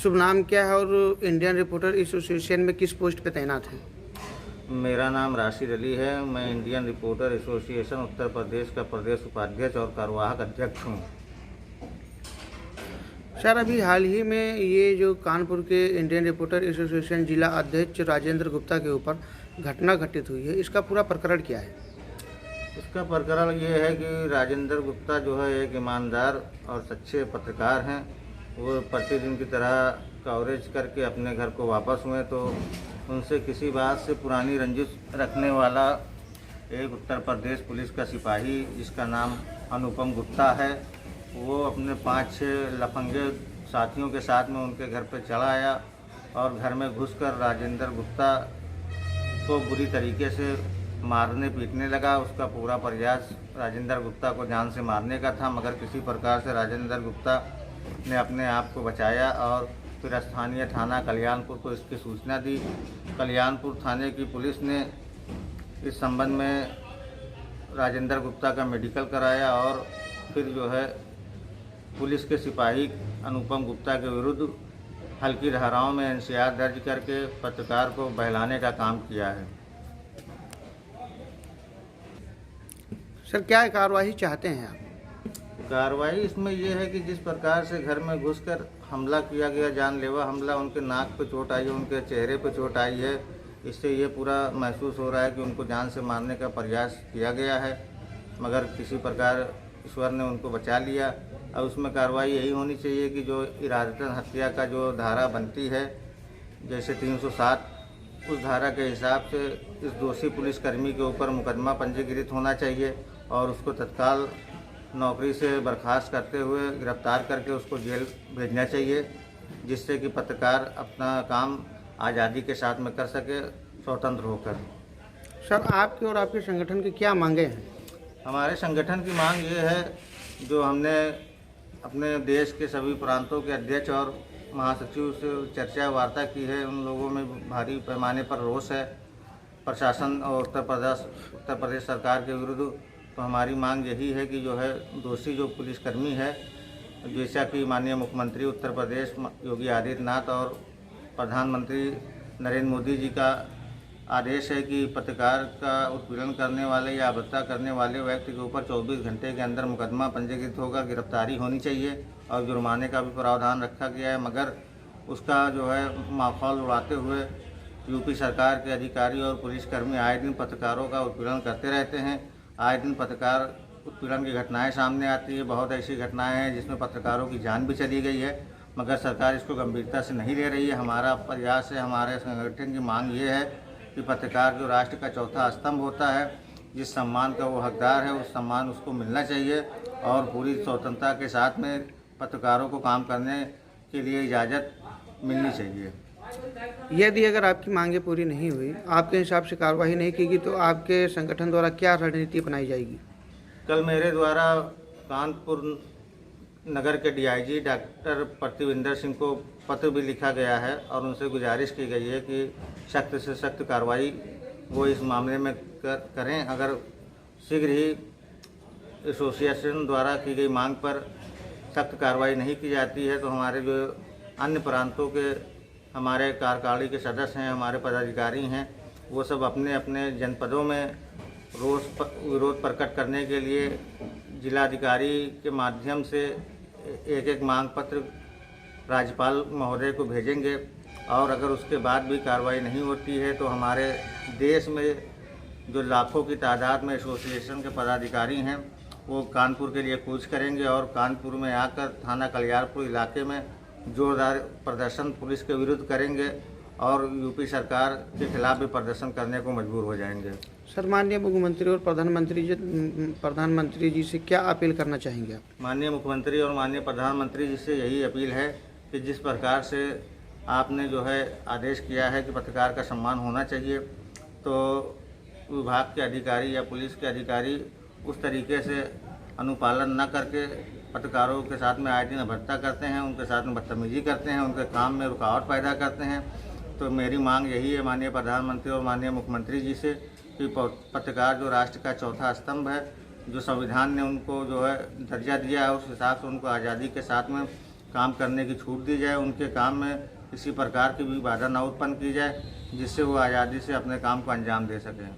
शुभ नाम क्या है और इंडियन रिपोर्टर एसोसिएशन में किस पोस्ट पे तैनात हैं? मेरा नाम राशिद अली है। मैं Indian reporter association Uttar Pradesh का प्रदेश उपाध्यक्ष और कार्यवाहक अध्यक्ष हूँ। सर, अभी हाल ही में ये जो कानपुर के इंडियन रिपोर्टर एसोसिएशन जिला अध्यक्ष राजेंद्र गुप्ता के ऊपर घटना घटित हुई है, इसका पूरा प्रकरण क्या है? इसका प्रकरण ये है कि राजेंद्र गुप्ता जो है एक ईमानदार और सच्चे पत्रकार हैं। वो प्रतिदिन की तरह कवरेज करके अपने घर को वापस हुए तो उनसे किसी बात से पुरानी रंजिश रखने वाला एक उत्तर प्रदेश पुलिस का सिपाही जिसका नाम अनुपम गुप्ता है, वो अपने 5-6 लफंगे साथियों के साथ में उनके घर पर चला आया और घर में घुसकर राजेंद्र गुप्ता को बुरी तरीके से मारने पीटने लगा। उसका पूरा प्रयास राजेंद्र गुप्ता को जान से मारने का था, मगर किसी प्रकार से राजेंद्र गुप्ता ने अपने आप को बचाया और फिर स्थानीय थाना कल्याणपुर को इसकी सूचना दी। कल्याणपुर थाने की पुलिस ने इस संबंध में राजेंद्र गुप्ता का मेडिकल कराया और फिर जो है पुलिस के सिपाही अनुपम गुप्ता के विरुद्ध हल्की धाराओं में एनसीआर दर्ज करके पत्रकार को बहलाने का काम किया है। सर, क्या कार्रवाई चाहते हैं आप? कार्रवाई इसमें यह है कि जिस प्रकार से घर में घुसकर हमला किया गया, जानलेवा हमला, उनके नाक पे चोट आई है, उनके चेहरे पे चोट आई है, इससे ये पूरा महसूस हो रहा है कि उनको जान से मारने का प्रयास किया गया है, मगर किसी प्रकार ईश्वर ने उनको बचा लिया। अब उसमें कार्रवाई यही होनी चाहिए कि जो इरादतन हत्या का जो धारा बनती है, जैसे 307, उस धारा के हिसाब से इस दोषी पुलिसकर्मी के ऊपर मुकदमा पंजीकृत होना चाहिए और उसको तत्काल नौकरी से बर्खास्त करते हुए गिरफ्तार करके उसको जेल भेजना चाहिए, जिससे कि पत्रकार अपना काम आज़ादी के साथ में कर सके, स्वतंत्र होकर। सर, आपके और आपके संगठन की क्या मांगे हैं? हमारे संगठन की मांग ये है, जो हमने अपने देश के सभी प्रांतों के अध्यक्ष और महासचिव से चर्चा वार्ता की है, उन लोगों में भारी पैमाने पर रोष है प्रशासन और उत्तर प्रदेश सरकार के विरुद्ध। तो हमारी मांग यही है कि जो है दोषी जो पुलिसकर्मी है, जैसा कि माननीय मुख्यमंत्री उत्तर प्रदेश योगी आदित्यनाथ और प्रधानमंत्री नरेंद्र मोदी जी का आदेश है कि पत्रकार का उत्पीड़न करने वाले या अभद्रता करने वाले व्यक्ति के ऊपर 24 घंटे के अंदर मुकदमा पंजीकृत होगा, गिरफ्तारी होनी चाहिए और जुर्माने का भी प्रावधान रखा गया है। मगर उसका जो है माहौल उड़ाते हुए यूपी सरकार के अधिकारी और पुलिसकर्मी आए दिन पत्रकारों का उत्पीड़न करते रहते हैं। आए दिन पत्रकार उत्पीड़न की घटनाएं सामने आती है। बहुत ऐसी घटनाएं हैं जिसमें पत्रकारों की जान भी चली गई है, मगर सरकार इसको गंभीरता से नहीं ले रही है। हमारा प्रयास है, हमारे संगठन की मांग ये है कि पत्रकार जो राष्ट्र का चौथा स्तंभ होता है, जिस सम्मान का वो हकदार है, उस सम्मान उसको मिलना चाहिए और पूरी स्वतंत्रता के साथ में पत्रकारों को काम करने के लिए इजाज़त मिलनी चाहिए। यदि अगर आपकी मांगें पूरी नहीं हुई, आपके हिसाब से कार्रवाई नहीं की गई, तो आपके संगठन द्वारा क्या रणनीति अपनाई जाएगी? कल मेरे द्वारा कानपुर नगर के डीआईजी डॉक्टर प्रतिविंदर सिंह को पत्र भी लिखा गया है और उनसे गुजारिश की गई है कि सख्त से सख्त कार्रवाई वो इस मामले में करें। अगर शीघ्र ही एसोसिएशन द्वारा की गई मांग पर सख्त कार्रवाई नहीं की जाती है तो हमारे जो अन्य प्रांतों के हमारे कार्यकारिणी के सदस्य हैं, हमारे पदाधिकारी हैं, वो सब अपने अपने जनपदों में विरोध प्रकट करने के लिए जिलाधिकारी के माध्यम से एक मांग पत्र राज्यपाल महोदय को भेजेंगे और अगर उसके बाद भी कार्रवाई नहीं होती है तो हमारे देश में जो लाखों की तादाद में एसोसिएशन के पदाधिकारी हैं वो कानपुर के लिए कूच करेंगे और कानपुर में आकर थाना कल्याणपुर इलाके में जोरदार प्रदर्शन पुलिस के विरुद्ध करेंगे और यूपी सरकार के खिलाफ भी प्रदर्शन करने को मजबूर हो जाएंगे। सर, माननीय मुख्यमंत्री और प्रधानमंत्री जी से क्या अपील करना चाहेंगे आप? माननीय मुख्यमंत्री और माननीय प्रधानमंत्री जी से यही अपील है कि जिस प्रकार से आपने जो है आदेश किया है कि पत्रकार का सम्मान होना चाहिए, तो विभाग के अधिकारी या पुलिस के अधिकारी उस तरीके से अनुपालन न करके पत्रकारों के साथ में आए दिन अभद्रता करते हैं, उनके साथ में बदतमीजी करते हैं, उनके काम में रुकावट पैदा करते हैं। तो मेरी मांग यही है माननीय प्रधानमंत्री और माननीय मुख्यमंत्री जी से कि पत्रकार जो राष्ट्र का चौथा स्तंभ है, जो संविधान ने उनको जो है दर्जा दिया है, उस हिसाब से उनको आज़ादी के साथ में काम करने की छूट दी जाए, उनके काम में किसी प्रकार की भी बाधा न उत्पन्न की जाए, जिससे वो आज़ादी से अपने काम को अंजाम दे सकें।